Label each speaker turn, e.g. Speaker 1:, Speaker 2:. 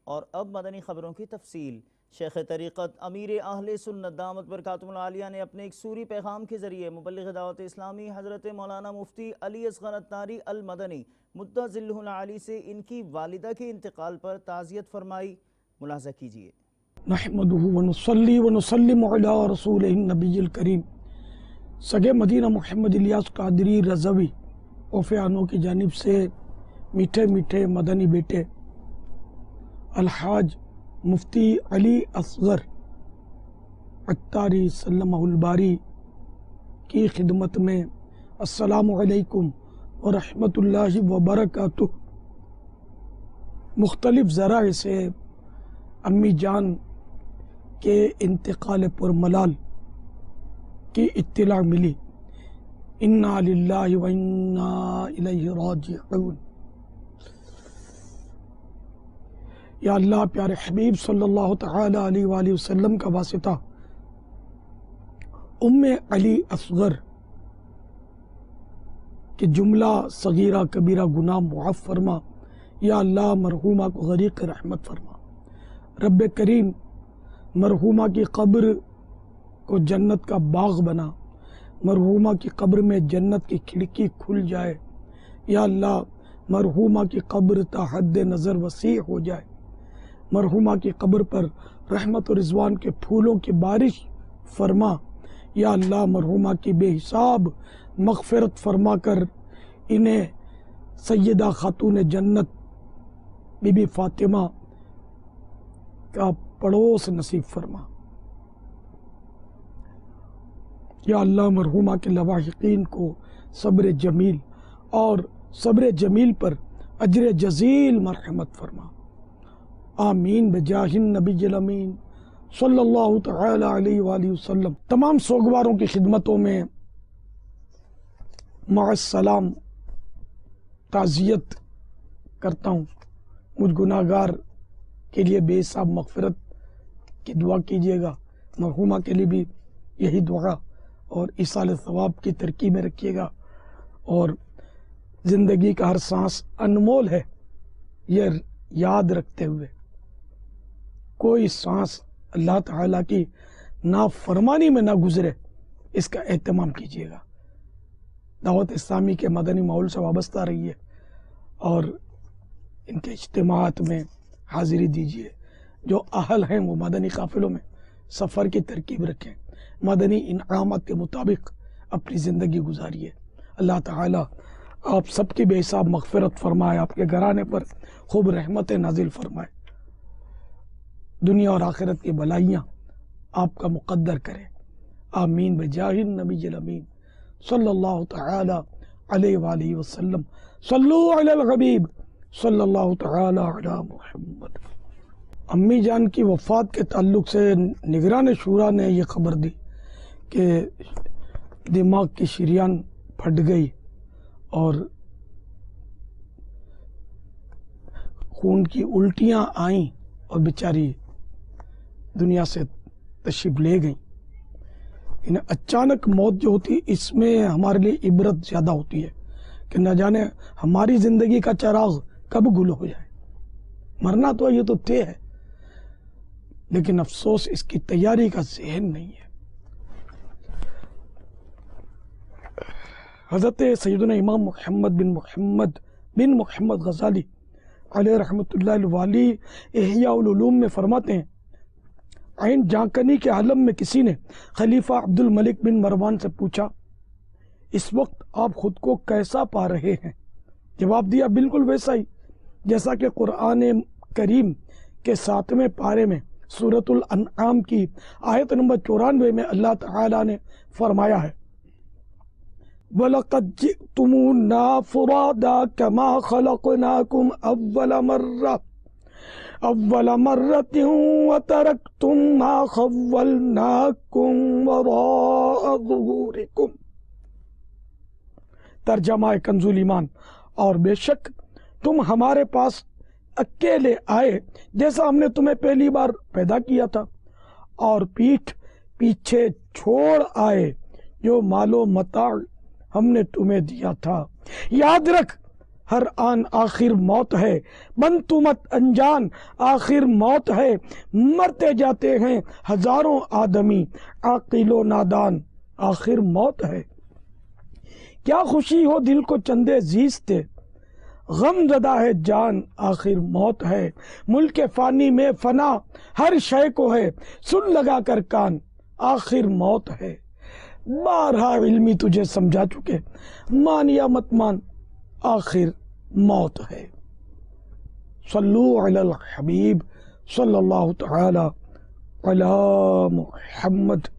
Speaker 1: اور اب مدنی خبروں کی تفصیل۔ شیخ طریقت امیر اہل سنت دامت برکاتہم العالیہ نے اپنے ایک سوری پیغام کے ذریعے مبلغ دعوت اسلامی حضرت مولانا مفتی علی اصغر الطاری المدنی مدہ ظلہ العالی سے ان کی والدہ کے انتقال پر تعزیت فرمائی۔ ملاحظہ کیجیے۔
Speaker 2: نحمدہ ونصلی ونسلم علی رسولہ النبی الکریم۔ سگے مدینہ محمد الیاس قادری رضوی اوفیانو کی جانب سے میٹھے میٹھے مدنی بیٹے الحاج مفتی علی اصغر الطاری سلمہ الباری کی خدمت میں السلام علیکم ورحمۃ اللہ وبرکاتہ۔ مختلف ذرائع سے امی جان کے انتقال پر ملال کی اطلاع ملی۔ انا للہ و انا الیہ راجعون۔ یا اللہ پیارے حبیب صلی اللہ تعالی علیہ وآلہ وسلم کا واسطہ ام علی اصغر کہ جملہ صغیرہ کبیرہ گناہ معاف فرما۔ یا اللہ مرحومہ کو غریق رحمت فرما۔ رب کریم مرحومہ کی قبر کو جنت کا باغ بنا، مرحومہ کی قبر میں جنت کی کھڑکی کھل جائے۔ یا اللہ مرحومہ کی قبر تا حد نظر وسیع ہو جائے، مرحومہ کی قبر پر رحمت و رضوان کے پھولوں کی بارش فرما۔ یا اللہ مرحومہ کی بے حساب مغفرت فرما کر انہیں سیدہ خاتون جنت بی بی فاطمہ کا پڑوس نصیب فرما۔ یا اللہ مرحومہ کے لواحقین کو صبر جمیل اور صبر جمیل پر اجر جزیل مرحمت فرما۔ آمین بجاہ النبی الامین صلی اللہ تعالی علیہ وآلہ وسلم۔ تمام سوگواروں کی خدمتوں میں مع السلام تعزیت کرتا ہوں۔ مجھ گناہگار کے لیے بے حساب مغفرت کی دعا کیجیے گا، مرحومہ کے لیے بھی یہی دعا اور ایصال ثواب کی ترکیب میں رکھیے گا۔ اور زندگی کا ہر سانس انمول ہے، یہ یاد رکھتے ہوئے کوئی سانس اللہ تعالیٰ کی نافرمانی میں نہ گزرے، اس کا اہتمام کیجیے گا۔ دعوت اسلامی کے مدنی ماحول سے وابستہ رہیے اور ان کے اجتماعات میں حاضری دیجیے۔ جو اہل ہیں وہ مدنی قافلوں میں سفر کی ترکیب رکھیں، مدنی انعامات کے مطابق اپنی زندگی گزاریے۔ اللہ تعالیٰ آپ سب کی بے حساب مغفرت فرمائے، آپ کے گھرانے پر خوب رحمت نازل فرمائے، دنیا اور آخرت کی بلائیاں آپ کا مقدر کرے۔ آمین بجاہ النبی الامین صلی اللہ تعالی علیہ وآلہ وسلم۔ صلو علی الحبیب صلی اللہ تعالی علی محمد۔ امی جان کی وفات کے تعلق سے نگران شورا نے یہ خبر دی کہ دماغ کی شریان پھٹ گئی اور خون کی الٹیاں آئیں اور بیچاری دنیا سے تشریف لے گئیں۔ انہیں اچانک موت جو ہوتی اس میں ہمارے لیے عبرت زیادہ ہوتی ہے کہ نہ جانے ہماری زندگی کا چراغ کب گل ہو جائے۔ مرنا تو یہ تو طے ہے، لیکن افسوس اس کی تیاری کا ذہن نہیں ہے۔ حضرت سیدنا امام محمد بن محمد غزالی علیہ رحمۃ اللہ الوالی احیاء العلوم میں فرماتے ہیں، عین جانکنی کے عالم میں کسی نے خلیفہ عبد الملک بن مروان سے پوچھا، اس وقت آپ خود کو کیسا پا رہے ہیں؟ جواب دیا، بالکل ویسا ہی جیسا کہ قرآن کریم کے 7ویں پارے میں سورۃ الانعام کی آیت نمبر 94 میں اللہ تعالیٰ نے فرمایا ہے، وَلَقَدْ جِئْتُمُونَا فُرَادَىٰ كَمَا خَلَقْنَاكُمْ أَوَّلَ مَرَّةٍ وَتَرَكْتُمْ مَا خَوَّلْنَاكُمْ وَرَاءَ ظُهُورِكُمْ۔ ترجمہ کنز ایمان، اور بے شک تم ہمارے پاس اکیلے آئے جیسا ہم نے تمہیں پہلی بار پیدا کیا تھا، اور پیٹھ پیچھے چھوڑ آئے جو مال و متاع ہم نے تمہیں دیا تھا۔ یاد رکھ ہر آن آخر موت ہے، بن تو مت انجان آخر موت ہے، مرتے جاتے ہیں ہزاروں آدمی عاقل و نادان آخر موت ہے۔ کیا خوشی ہو دل کو چندے زیستے، غم زدہ ہے جان آخر موت ہے۔ ملک فانی میں فنا ہر شے کو ہے، سن لگا کر کان آخر موت ہے۔ بارہا علمی تجھے سمجھا چکے، مان یا مت مان آخر موت ہے۔ صلو علی الحبیب صلی اللہ تعالی علی محمد۔